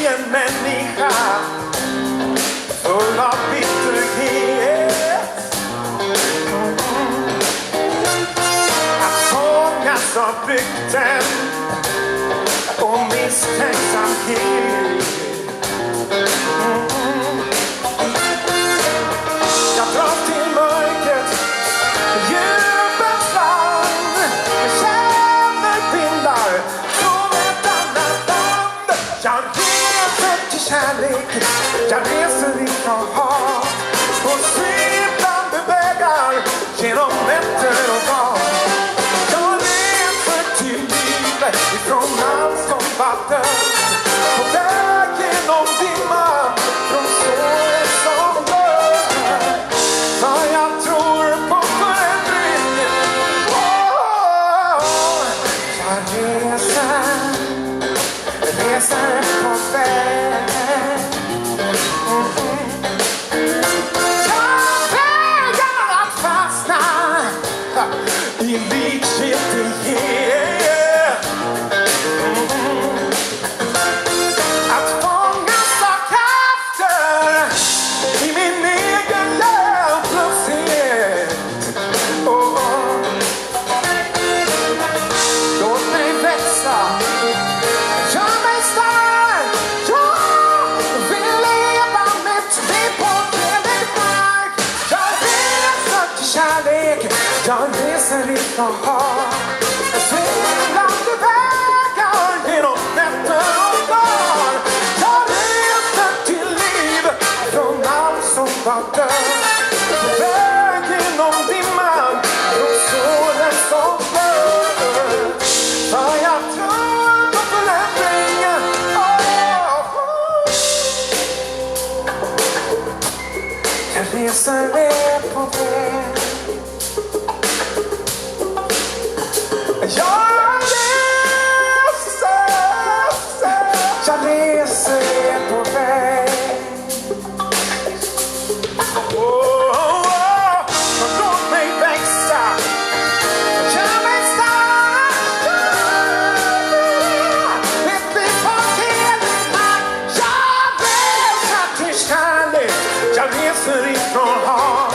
bli en människa full av bitterhet. Att fångas av rykten och misstänksamhet. Jag drar till mörkret, djupens land. Jag känner vindar från ett annat land. Jag reser till kärlek, jag reser ifrån hav. På svepande vägar genom nätter och dag. Jag reser till livet ifrån allt som var död. På väg genom dimman från såret som dör. För jag tror på förändring. Jag reser på väg. Jag vägrar att fastna i likgiltighet. Att fångas av krafter i min egen hjälplöshet. Låt mig växa, gör mig stark. Jag vill leva mitt liv på helig mark. Jag reser till kärlek, jag reser ifrån hav. Jag svindlande vägar genom nätter och dagar. Jag reser till liv från allt som var död. På väg genom dimman från såren som dör. För jag tror på förändringen. Jag reser på väg. Jag reser på väg. Låt mig växa, gör mig stark. Mitt liv på helig mark. Jag reser till kärlek, jag reser ifrån hav.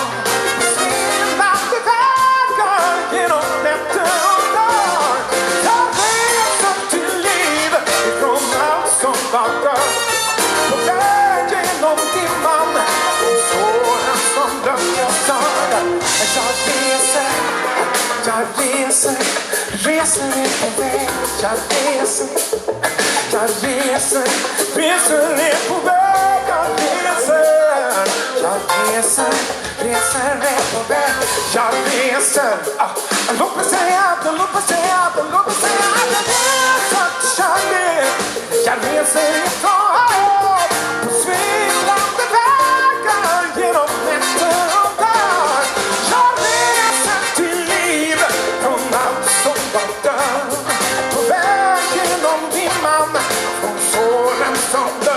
Svindlande vägar genom nätter och dagar. Jag reser till liv ifrån allt som var död. På väg genom dimman och såren som dömde störda. Jag reser på väg. Jag reser på väg. Jag reser. Låt mig säga att jag reser till kärlek. Jag reser ifrån hav. På svindlande vägar genom nätter och dagar. Jag reser till liv från allt som var död. På väg genom dimman från såren som dör.